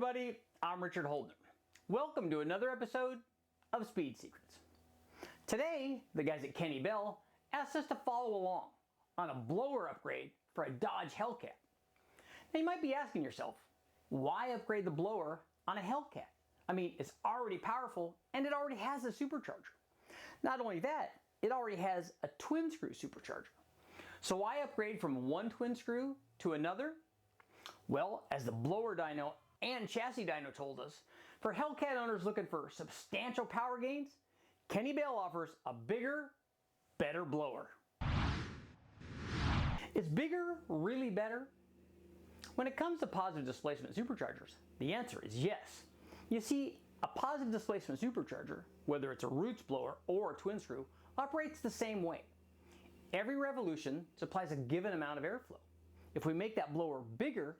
everybody, I'm Richard Holdner. Welcome to another episode of Speed Secrets. Today, the guys at Kenne asked us to follow along on a blower upgrade for a Dodge HELLCAT. Now you might be asking yourself, why upgrade the blower on a HELLCAT? I mean, it's already powerful and it already has a supercharger. Not only that, it already has a twin screw supercharger. So why upgrade from one twin screw to another? Well, as the blower dyno and chassis dyno told us, for HELLCAT owners looking for substantial power gains, Kenne offers a bigger, better blower. Is bigger really better? When it comes to positive displacement superchargers, the answer is yes. You see, a positive displacement supercharger, whether it's a roots blower or a twin screw, operates the same way. Every revolution supplies a given amount of airflow. If we make that blower bigger,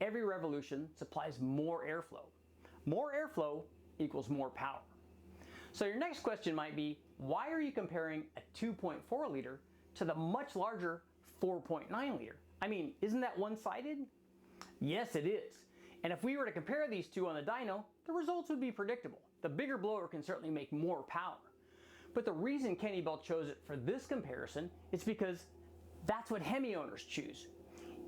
every revolution supplies more airflow. More airflow equals more power. So your next question might be, why are you comparing a 2.4 liter to the much larger 4.9 liter? I mean, isn't that one-sided? Yes, it is. And if we were to compare these two on the dyno, the results would be predictable. The bigger blower can certainly make more power. But the reason Kenne chose it for this comparison is because that's what Hemi owners choose.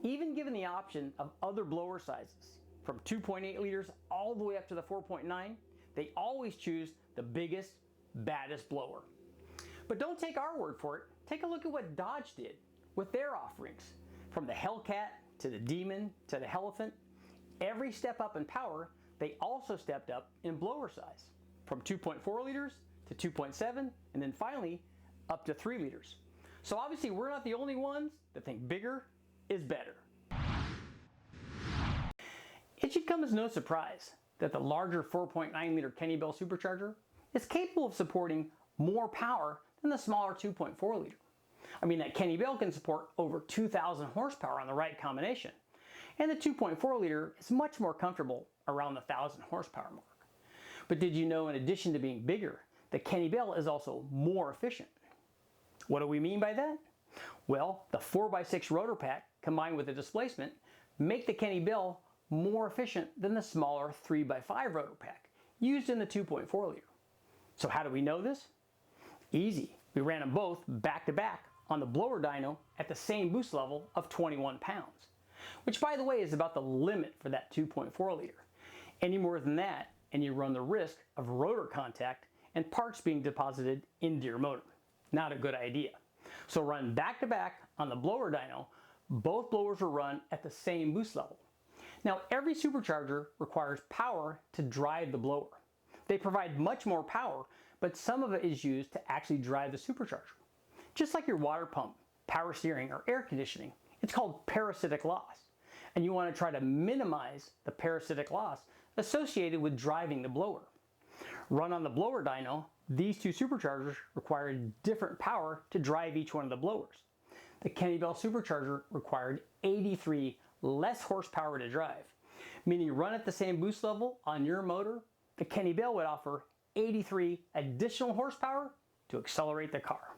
Even given the option of other blower sizes, from 2.8 liters all the way up to the 4.9, they always choose the biggest, baddest blower. But don't take our word for it. Take a look at what Dodge did with their offerings. From the HELLCAT to the Demon to the Elephant, every step up in power, they also stepped up in blower size. From 2.4 liters to 2.7, and then finally up to 3 liters. So obviously we're not the only ones that think bigger is better. It should come as no surprise that the larger 4.9 liter Kenne supercharger is capable of supporting more power than the smaller 2.4 liter. I mean, that Kenne can support over 2,000 horsepower on the right combination, and the 2.4 liter is much more comfortable around the 1,000 horsepower mark. But did you know, in addition to being bigger, the Kenne is also more efficient? What do we mean by that? Well, the 4x6 rotor pack combined with the displacement make the Kenne more efficient than the smaller 3x5 rotor pack used in the 2.4 liter. So how do we know this? Easy. We ran them both back to back on the blower dyno at the same boost level of 21 pounds, which by the way is about the limit for that 2.4 liter. Any more than that and you run the risk of rotor contact and parts being deposited into your motor. Not a good idea. So run back to back on the blower dyno, both blowers will run at the same boost level. Now every supercharger requires power to drive the blower. They provide much more power, but some of it is used to actually drive the supercharger. Just like your water pump, power steering, or air conditioning, it's called parasitic loss. And you want to try to minimize the parasitic loss associated with driving the blower. Run on the blower dyno, these two superchargers require different power to drive each one of the blowers. The Kenne supercharger required 83 less horsepower to drive, meaning run at the same boost level on your motor, the Kenne would offer 83 additional horsepower to accelerate the car.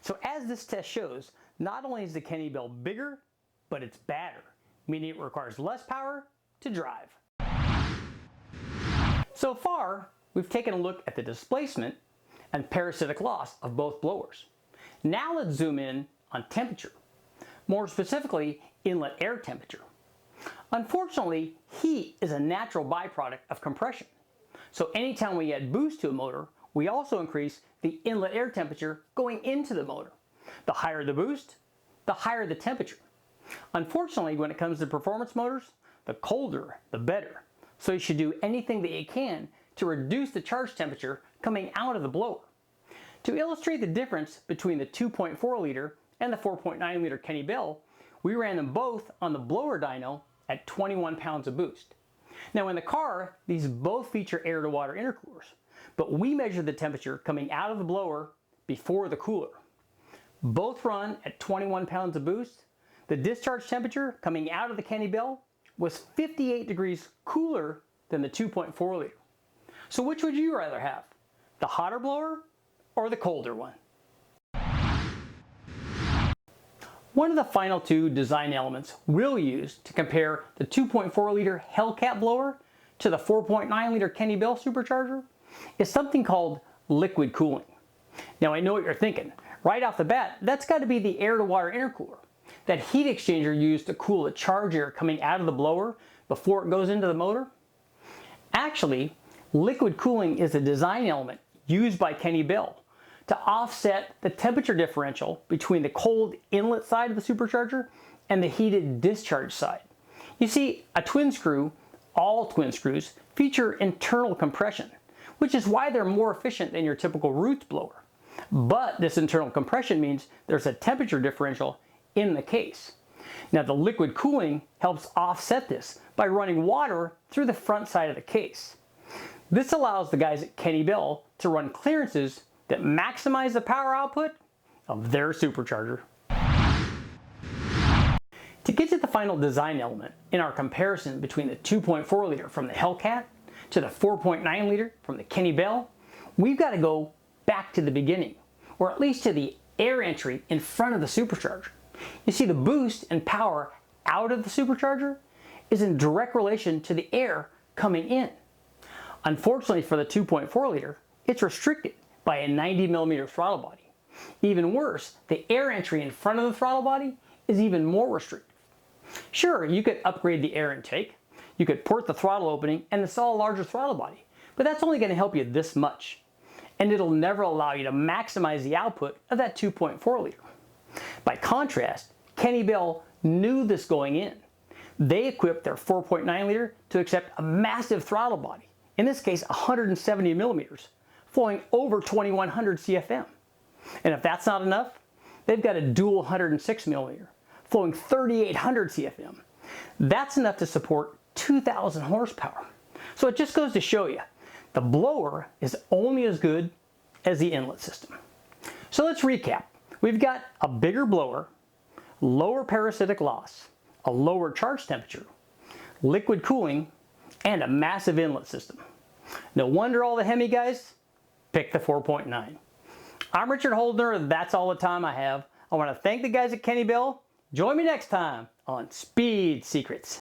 So as this test shows, not only is the Kenne bigger, but it's badder, meaning it requires less power to drive. So far, we've taken a look at the displacement and parasitic loss of both blowers. Now let's zoom in on temperature. More specifically, inlet air temperature. Unfortunately, heat is a natural byproduct of compression. So anytime we add boost to a motor, we also increase the inlet air temperature going into the motor. The higher the boost, the higher the temperature. Unfortunately, when it comes to performance motors, the colder, the better. So you should do anything that you can to reduce the charge temperature coming out of the blower. To illustrate the difference between the 2.4 liter and the 4.9 liter Kenne, we ran them both on the blower dyno at 21 pounds of boost. Now in the car, these both feature air to water intercoolers, but we measured the temperature coming out of the blower before the cooler. Both run at 21 pounds of boost. The discharge temperature coming out of the Kenne was 58 degrees cooler than the 2.4 liter. So which would you rather have? The hotter blower or the colder one? One of the final two design elements we'll use to compare the 2.4 liter HELLCAT blower to the 4.9 liter Kenne supercharger is something called liquid cooling. Now I know what you're thinking. Right off the bat, that's got to be the air-to-water intercooler, that heat exchanger used to cool the charge air coming out of the blower before it goes into the motor. Actually, liquid cooling is a design element used by Kenne to offset the temperature differential between the cold inlet side of the supercharger and the heated discharge side. You see, all twin screws feature internal compression, which is why they're more efficient than your typical Roots blower. But this internal compression means there's a temperature differential in the case. Now the liquid cooling helps offset this by running water through the front side of the case. This allows the guys at Kenne to run clearances that maximize the power output of their supercharger. To get to the final design element in our comparison between the 2.4 liter from the HELLCAT to the 4.9 liter from the Kenne, we've got to go back to the beginning, or at least to the air entry in front of the supercharger. You see, the boost and power out of the supercharger is in direct relation to the air coming in. Unfortunately for the 2.4 liter, it's restricted by a 90mm throttle body. Even worse, the air entry in front of the throttle body is even more restrictive. Sure, you could upgrade the air intake, you could port the throttle opening and install a larger throttle body, but that's only going to help you this much. And it'll never allow you to maximize the output of that 2.4 liter. By contrast, Kenne knew this going in. They equipped their 4.9 liter to accept a massive throttle body, in this case 170mm, flowing over 2100 CFM. And if that's not enough, they've got a dual 106mm, flowing 3800 CFM. That's enough to support 2000 horsepower. So it just goes to show you, the blower is only as good as the inlet system. So let's recap. We've got a bigger blower, lower parasitic loss, a lower charge temperature, liquid cooling, and a massive inlet system. No wonder all the Hemi guys picked the 4.9. I'm Richard Holdner. That's all the time I have. I want to thank the guys at Kenne. Join me next time on Speed Secrets.